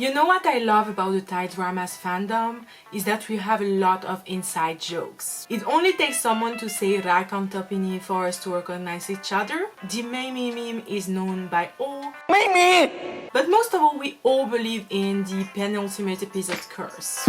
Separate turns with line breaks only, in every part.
You know what I love about the Thai dramas fandom is that we have a lot of inside jokes. It only takes someone to say Rakantapini for us to recognize each other. The meme is known by all. Meme! But most of all, we all believe in the penultimate episode curse.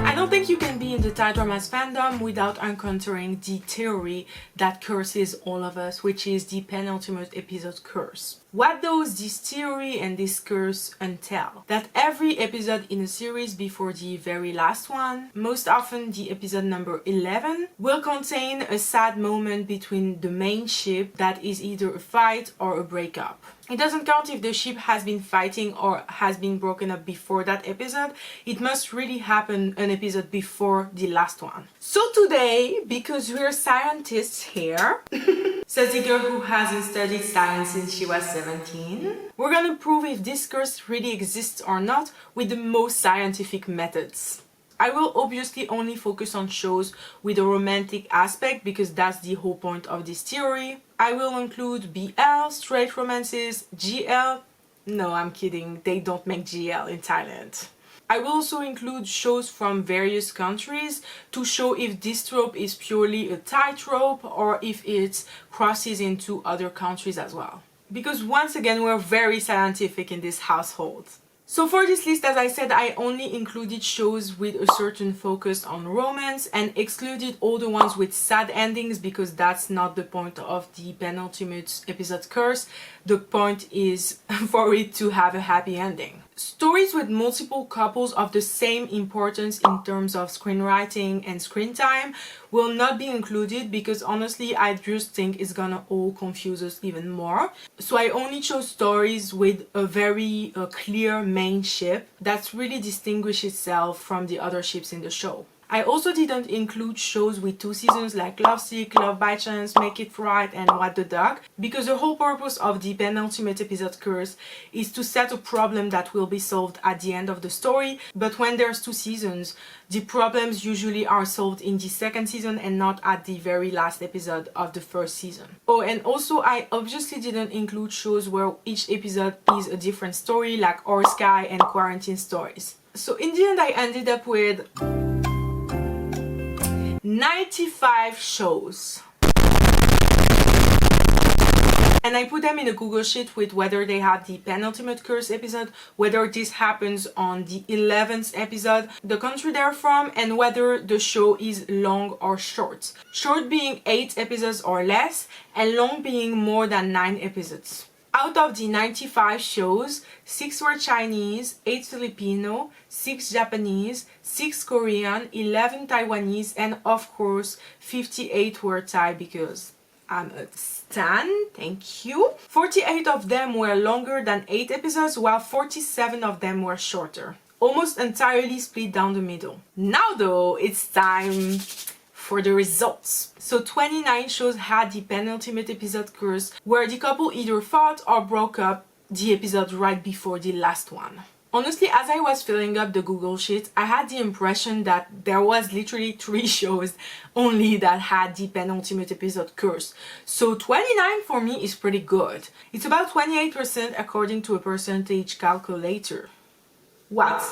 I don't think you can be in the Thai dramas fandom without encountering the theory that curses all of us, which is the penultimate episode curse. What does this theory and this curse entail? That every episode in a series before the very last one, most often the episode number 11, will contain a sad moment between the main ship that is either a fight or a breakup. It doesn't count if the ship has been fighting or has been broken up before that episode. It must really happen an episode before the last one. So today, because we're scientists here, says a girl who hasn't studied science since she was 17, we're gonna prove if this curse really exists or not with the most scientific methods. I will obviously only focus on shows with a romantic aspect because that's the whole point of this theory. I will include BL, straight romances, GL. No, I'm kidding, they don't make GL in Thailand. I will also include shows from various countries to show if this trope is purely a Thai trope or if it crosses into other countries as well. Because once again, we're very scientific in this household. So for this list, as I said, I only included shows with a certain focus on romance and excluded all the ones with sad endings because that's not the point of the penultimate episode curse. The point is for it to have a happy ending. Stories with multiple couples of the same importance in terms of screenwriting and screen time will not be included because honestly I just think it's gonna all confuse us even more. So I only chose stories with a very clear main ship that really distinguishes itself from the other ships in the show. I also didn't include shows with 2 seasons like Love Sick, Love by Chance, Make It Right and What the Duck because the whole purpose of the penultimate episode curse is to set a problem that will be solved at the end of the story, but when there's 2 seasons, the problems usually are solved in the second season and not at the very last episode of the first season. Oh, and also I obviously didn't include shows where each episode is a different story like Our Sky and Quarantine Stories. So in the end I ended up with 95 shows. And I put them in a Google sheet with whether they had the penultimate curse episode, whether this happens on the 11th episode, the country they're from, and whether the show is long or short. Short being 8 episodes or less, and long being more than 9 episodes. Out of the 95 shows, 6 were Chinese, 8 Filipino, 6 Japanese, 6 Korean, 11 Taiwanese, and of course 58 were Thai because I'm a stan, thank you. 48 of them were longer than 8 episodes while 47 of them were shorter. Almost entirely split down the middle. Now though, it's time for the results. So 29 shows had the penultimate episode curse where the couple either fought or broke up the episode right before the last one. Honestly, as I was filling up the Google sheet, I had the impression that there was literally 3 shows only that had the penultimate episode curse. So 29 for me is pretty good. It's about 28% according to a percentage calculator. What?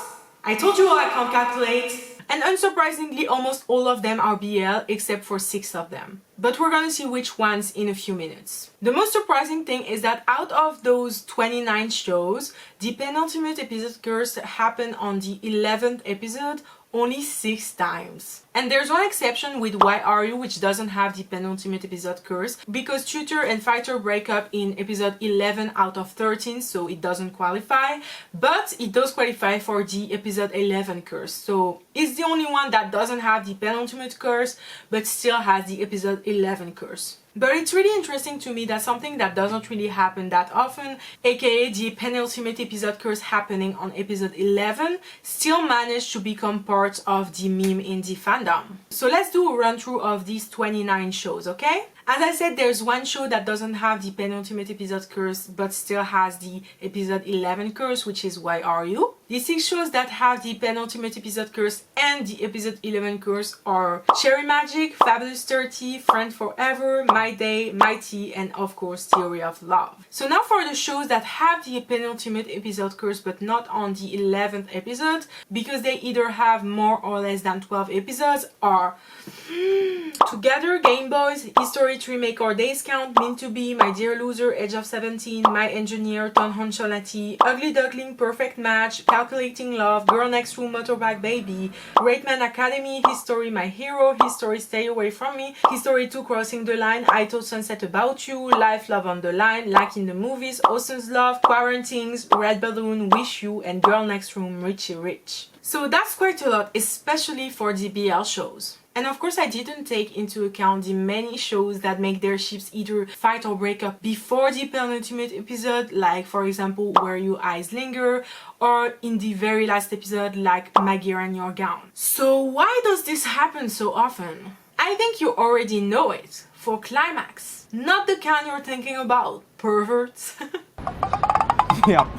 I told you I can't calculate. And unsurprisingly, almost all of them are BL except for 6 of them. But we're gonna see which ones in a few minutes. The most surprising thing is that out of those 29 shows, the penultimate episode curse happened on the 11th episode only 6 times. And there's one exception with Why Are You, which doesn't have the penultimate episode curse because Tutor and Fighter break up in episode 11 out of 13, so it doesn't qualify, but it does qualify for the episode 11 curse. So it's the only one that doesn't have the penultimate curse but still has the episode 11 curse. But it's really interesting to me that something that doesn't really happen that often, aka the penultimate episode curse happening on episode 11, still managed to become part of the meme in the fandom. So let's do a run through of these 29 shows, okay? As I said, there's one show that doesn't have the penultimate episode curse but still has the episode 11 curse, which is Why Are You? The 6 shows that have the penultimate episode curse and the episode 11 curse are Cherry Magic, Fabulous 30, Friend Forever, My Day, Mighty, and of course Theory of Love. So now for the shows that have the penultimate episode curse but not on the 11th episode, because they either have more or less than 12 episodes, are Together, Game Boys, History Tree Make Our Days Count, Mean to Be, My Dear Loser, Age of 17, My Engineer, Ton Honcholati, Ugly Duckling, Perfect Match, Calculating Love, Girl Next Room, Motorbike Baby, Great Man Academy, History My Hero, History Stay Away From Me, History 2 Crossing the Line, I Told Sunset About You, Life Love on the Line, Like in the Movies, Ocean's Love, Quarantines, Red Balloon, Wish You, and Girl Next Room, Richie Rich. So that's quite a lot, especially for the BL shows. And of course I didn't take into account the many shows that make their ships either fight or break up before the penultimate episode, like for example Where Your Eyes Linger, or in the very last episode like Maggie and Your Gown. So why does this happen so often? I think you already know it. For climax. Not the kind you're thinking about, perverts.
Yeah.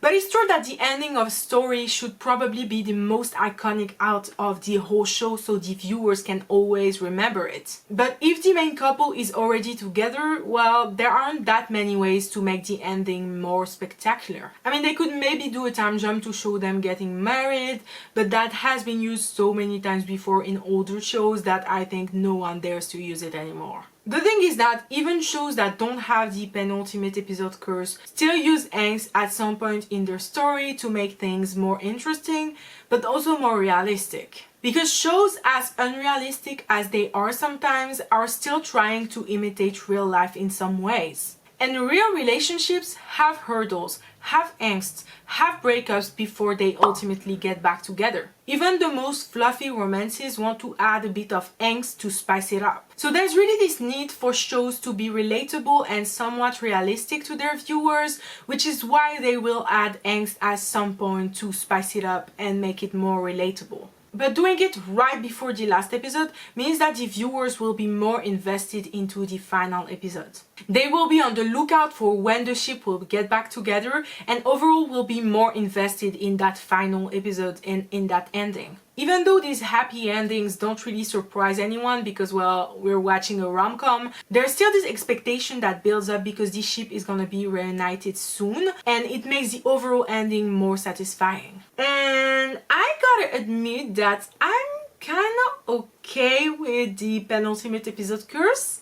But it's true that the ending of a story should probably be the most iconic out of the whole show so the viewers can always remember it. But if the main couple is already together, well, there aren't that many ways to make the ending more spectacular. I mean, they could maybe do a time jump to show them getting married, but that has been used so many times before in older shows that I think no one dares to use it anymore. The thing is that even shows that don't have the penultimate episode curse still use angst at some point in their story to make things more interesting, but also more realistic. Because shows, as unrealistic as they are sometimes, are still trying to imitate real life in some ways. And real relationships have hurdles, have angst, have breakups before they ultimately get back together. Even the most fluffy romances want to add a bit of angst to spice it up. So there's really this need for shows to be relatable and somewhat realistic to their viewers, which is why they will add angst at some point to spice it up and make it more relatable. But doing it right before the last episode means that the viewers will be more invested into the final episode. They will be on the lookout for when the ship will get back together and overall will be more invested in that final episode and in that ending. Even though these happy endings don't really surprise anyone because, well, we're watching a rom-com, there's still this expectation that builds up because the ship is gonna be reunited soon, and it makes the overall ending more satisfying. And I gotta admit that I'm kinda okay with the penultimate episode curse.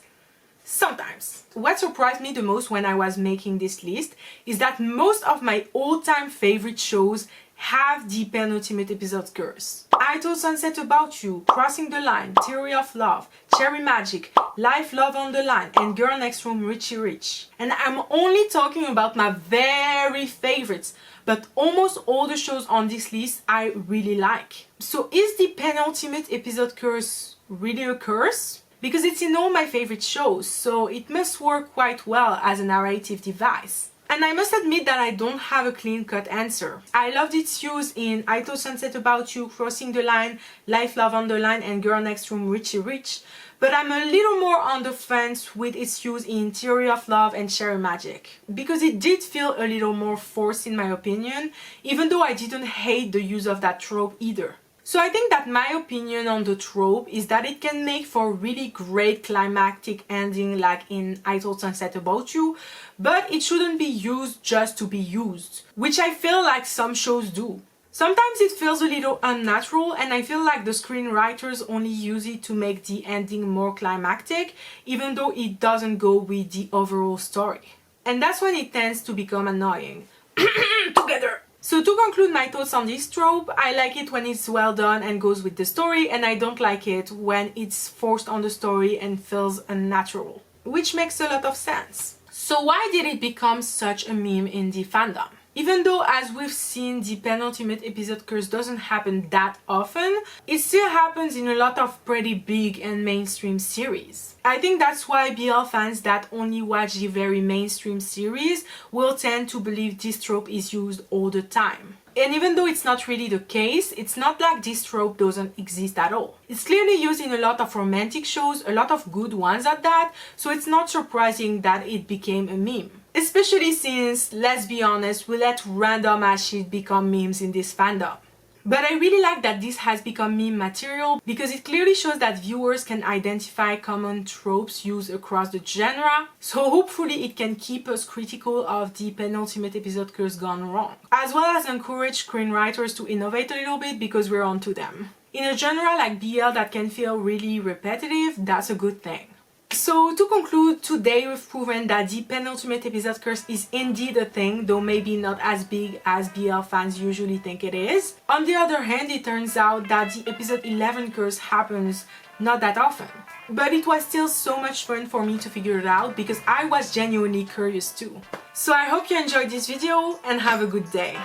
Sometimes. What surprised me the most when I was making this list is that most of my all-time favorite shows have the penultimate episode curse. I Told Sunset About You, Crossing the Line, Theory of Love, Cherry Magic, Life Love on the Line, and Girl Next Room, Richie Rich. And I'm only talking about my very favorites, but almost all the shows on this list I really like. So is the penultimate episode curse really a curse? Because it's in all my favorite shows, so it must work quite well as a narrative device. And I must admit that I don't have a clean-cut answer. I loved its use in I Told Sunset About You, Crossing the Line, Life Love on the Line, and Girl Next Room, Richie Rich. But I'm a little more on the fence with its use in Theory of Love and Cherry Magic. Because it did feel a little more forced in my opinion, even though I didn't hate the use of that trope either. So I think that my opinion on the trope is that it can make for a really great climactic ending like in I Told Sunset About You, but it shouldn't be used just to be used, which I feel like some shows do. Sometimes it feels a little unnatural and I feel like the screenwriters only use it to make the ending more climactic, even though it doesn't go with the overall story. And that's when it tends to become annoying. Together! So to conclude my thoughts on this trope, I like it when it's well done and goes with the story, and I don't like it when it's forced on the story and feels unnatural, which makes a lot of sense. So why did it become such a meme in the fandom? Even though, as we've seen, the penultimate episode curse doesn't happen that often, it still happens in a lot of pretty big and mainstream series. I think that's why BL fans that only watch the very mainstream series will tend to believe this trope is used all the time. And even though it's not really the case, it's not like this trope doesn't exist at all. It's clearly used in a lot of romantic shows, a lot of good ones at that, so it's not surprising that it became a meme. Especially since, let's be honest, we let random ass shit become memes in this fandom. But I really like that this has become meme material because it clearly shows that viewers can identify common tropes used across the genre. So hopefully it can keep us critical of the penultimate episode curse gone wrong. As well as encourage screenwriters to innovate a little bit because we're onto them. In a genre like BL that can feel really repetitive, that's a good thing. So to conclude, today we've proven that the penultimate episode curse is indeed a thing, though maybe not as big as BL fans usually think it is. On the other hand, it turns out that the episode 11 curse happens not that often. But it was still so much fun for me to figure it out because I was genuinely curious too. So I hope you enjoyed this video and have a good day.